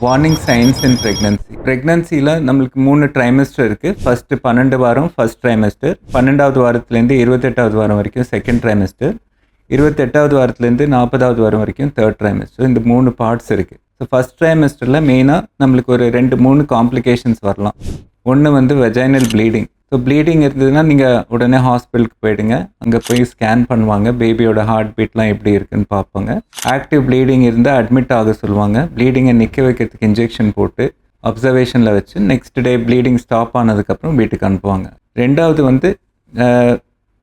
Warning science இன் pregnancy. பிரெக்னன்சியில் நம்மளுக்கு 3 trimester இருக்குது. First 12 வாரம் ஃபஸ்ட் ட்ரைமெஸ்டர், 12வது வாரத்துலேருந்து 28வது வாரம் வரைக்கும் செகண்ட் ட்ரைமெஸ்டர், 28வது வாரத்துலேருந்து 40வது வாரம் வரைக்கும் தேர்ட் ட்ரைமெஸ்டர். இந்த 3 பார்ட்ஸ் இருக்குது. ஸோ ஃபஸ்ட் ட்ரைமெஸ்டரில் மெயினாக நம்மளுக்கு ஒரு 2-3 காம்ப்ளிகேஷன்ஸ் வரலாம். ஒன்று வந்து வெஜைனல் ப்ளீடிங். ஸோ ப்ளீடிங் இருந்ததுன்னா நீங்கள் உடனே ஹாஸ்பிட்டலுக்கு போயிடுங்க. அங்கே போய் ஸ்கேன் பண்ணுவாங்க, பேபியோட ஹார்ட் பீட்லாம் எப்படி இருக்குன்னு பார்ப்பாங்க. ஆக்டிவ் ப்ளீடிங் இருந்தால் அட்மிட் ஆக சொல்லுவாங்க. ப்ளீடிங்கை நிற்க வைக்கிறதுக்கு இன்ஜெக்ஷன் போட்டு அப்சர்வேஷனில் வச்சு நெக்ஸ்ட் டே ப்ளீடிங் ஸ்டாப் ஆனதுக்கப்புறம் வீட்டுக்கு அனுப்புவாங்க. ரெண்டாவது வந்து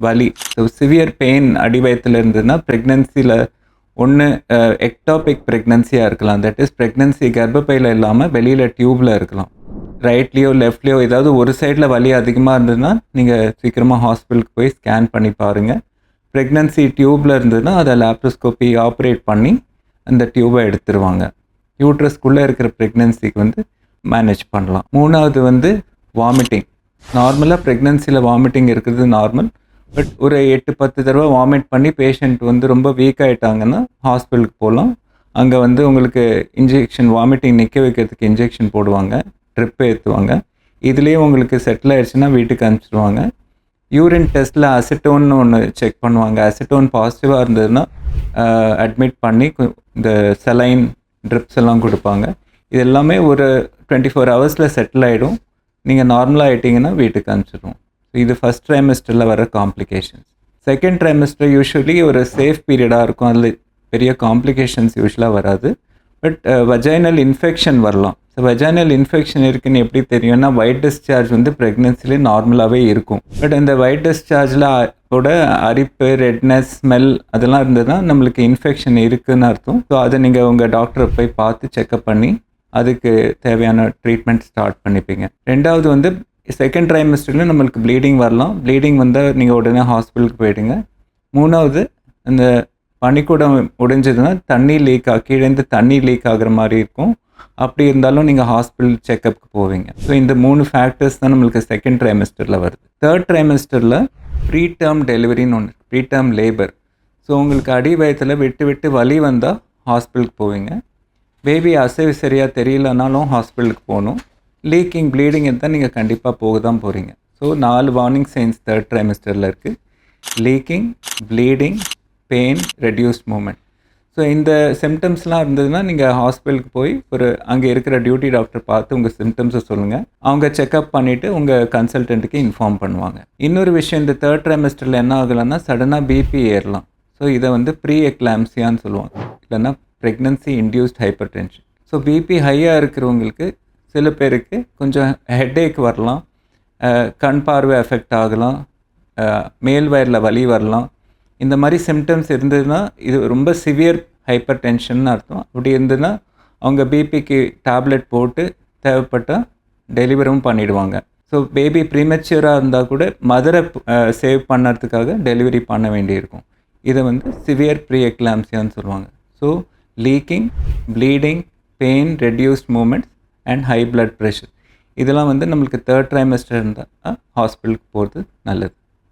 வலி. ஸோ சிவியர் பெயின் அடிவயத்தில் இருந்ததுன்னா ப்ரெக்னன்சியில் ஒன்று எக்டாபிக் ப்ரெக்னன்சியாக இருக்கலாம். தட் இஸ் ப்ரெக்னன்சி கர்ப்பப்பையில் இல்லாமல் வெளியில் டியூப்பில் இருக்கலாம். ரைட்லேயோ லெஃப்ட்லேயோ ஏதாவது ஒரு சைடில் வலி அதிகமாக இருந்ததுன்னா நீங்கள் சீக்கிரமாக ஹாஸ்பிட்டலுக்கு போய் ஸ்கேன் பண்ணி பாருங்கள். ப்ரெக்னன்சி டியூப்பில் இருந்ததுன்னா அதை லேப்ரோஸ்கோப்பி ஆப்ரேட் பண்ணி அந்த டியூபை எடுத்துருவாங்க. யூட்ரஸ்குள்ளே இருக்கிற ப்ரெக்னன்சிக்கு வந்து மேனேஜ் பண்ணலாம். மூணாவது வந்து வாமிட்டிங். நார்மலாக ப்ரெக்னன்சியில் வாமிட்டிங் இருக்கிறது நார்மல். பட் ஒரு 8-10 தடவை வாமிட் பண்ணி பேஷண்ட் வந்து ரொம்ப வீக் ஆகிட்டாங்கன்னா ஹாஸ்பிட்டலுக்கு போகலாம். அங்கே வந்து உங்களுக்கு இன்ஜெக்ஷன், வாமிட்டிங் நிற்க வைக்கிறதுக்கு இன்ஜெக்ஷன் போடுவாங்க, ட்ரிப் ஏற்றுவாங்க. இதுலேயே உங்களுக்கு செட்டில் ஆயிடுச்சுன்னா வீட்டுக்கு அனுப்பிச்சிடுவாங்க. யூரின் டெஸ்ட்டில் அசிட்டோன்னு ஒன்று செக் பண்ணுவாங்க. அசிட்டோன் பாசிட்டிவாக இருந்ததுன்னா அட்மிட் பண்ணி இந்த செலைன் ட்ரிப்ஸ் எல்லாம் கொடுப்பாங்க. இது எல்லாமே ஒரு 24 ஹவர்ஸில் செட்டில் ஆகிடும். நீங்கள் நார்மலாக ஆகிட்டிங்கன்னா வீட்டுக்கு அனுப்பிச்சிடுவோம். இது ஃபஸ்ட் ட்ரைமெஸ்டரில் வர காம்ப்ளிகேஷன்ஸ். செகண்ட் ட்ரைமெஸ்டர் யூஸ்வலி ஒரு சேஃப் பீரியடாக இருக்கும். அதில் பெரிய காம்ப்ளிகேஷன்ஸ் யூஸ்வலாக வராது. பட் வஜைனல் இன்ஃபெக்ஷன் வரலாம். ஸோ வஜைனல் இன்ஃபெக்ஷன் இருக்குதுன்னு எப்படி தெரியும்னா, ஒயிட் டிஸ்சார்ஜ் வந்து ப்ரெக்னன்சிலே நார்மலாகவே இருக்கும். பட் இந்த ஒயிட் டிஸ்சார்ஜில் கூட அரிப்பு, ரெட்னஸ், ஸ்மெல் அதெல்லாம் இருந்ததுன்னா நம்மளுக்கு இன்ஃபெக்ஷன் இருக்குதுன்னு அர்த்தம். ஸோ அதை நீங்கள் உங்கள் டாக்டரை போய் பார்த்து செக்அப் பண்ணி அதுக்கு தேவையான ட்ரீட்மெண்ட் ஸ்டார்ட் பண்ணிப்பீங்க. ரெண்டாவது வந்து செகண்ட் ட்ரைமெஸ்டரில் நம்மளுக்கு ப்ளீடிங் வரலாம். ப்ளீடிங் வந்தால் நீங்கள் உடனே ஹாஸ்பிட்டலுக்கு போயிடுங்க. மூணாவது, அந்த பனிக்கூடம் உடைஞ்சதுன்னா தண்ணி கீழேருந்து தண்ணி லீக் ஆகிற மாதிரி இருக்கும். அப்படி இருந்தாலும் நீங்கள் ஹாஸ்பிட்டல் செக்கப்புக்கு போவீங்க. ஸோ இந்த 3 ஃபேக்டர்ஸ் தான் நம்மளுக்கு செகண்ட் ட்ரைமெஸ்டரில் வருது. தேர்ட் ட்ரைமெஸ்டரில் ப்ரீ டேர்ம் டெலிவரின்னு ஒன்று, ப்ரீ டேர்ம் லேபர். ஸோ உங்களுக்கு அடி வயத்தில் விட்டு வலி வந்தால் ஹாஸ்பிட்டலுக்கு போவீங்க. பேபி அசைவு சரியாக தெரியலனாலும் ஹாஸ்பிட்டலுக்கு போகணும். லீக்கிங், ப்ளீடிங் இருந்தால் நீங்கள் கண்டிப்பாக போக தான் போகிறீங்க. ஸோ 4 வார்னிங் சைன்ஸ் தேர்ட் ட்ரைமெஸ்டரில் இருக்குது. Leaking, bleeding, pain, reduced movement. So இந்த சிம்டம்ஸ்லாம் இருந்ததுன்னா நீங்கள் ஹாஸ்பிட்டலுக்கு போய் அங்கே இருக்கிற டியூட்டி டாக்டர் பார்த்து உங்கள் சிம்டம்ஸை சொல்லுங்கள். அவங்க செக்அப் பண்ணிவிட்டு உங்கள் கன்சல்டண்ட்டுக்கு இன்ஃபார்ம் பண்ணுவாங்க. இன்னொரு விஷயம், இந்த தேர்ட் ட்ரைமெஸ்டரில் என்ன ஆகலைன்னா சடனாக பிபி ஏறலாம். ஸோ இதை வந்து ப்ரீ எக்லாம்சியான்னு சொல்லுவாங்க, இல்லைன்னா pregnancy induced hypertension. So BP ஹையாக இருக்கிறவங்களுக்கு சில பேருக்கு கொஞ்சம் ஹெட்டேக் வரலாம், கண் பார்வை எஃபெக்ட் ஆகலாம், மேல் வயரில் வலி வரலாம். இந்த மாதிரி சிம்டம்ஸ் இருந்ததுன்னா இது ரொம்ப சிவியர் ஹைப்பர் டென்ஷன் அர்த்தம். அப்படி இருந்ததுன்னா அவங்க பிபிக்கு டேப்லெட் போட்டு தேவைப்பட்டால் டெலிவரும் பண்ணிவிடுவாங்க. ஸோ பேபி ப்ரீமெச்சூராக இருந்தால் கூட மதரை சேவ் பண்ணுறதுக்காக டெலிவரி பண்ண வேண்டியிருக்கும். இதை வந்து சிவியர் ப்ரீ எக்லாம்சியான்னு சொல்லுவாங்க. So leaking, bleeding, pain, reduced moments and high blood pressure, இதெல்லாம் வந்து நம்மளுக்கு தேர்ட் ட்ரைமெஸ்டர் இருந்தால் ஹாஸ்பிட்டலுக்கு போகிறது நல்லது.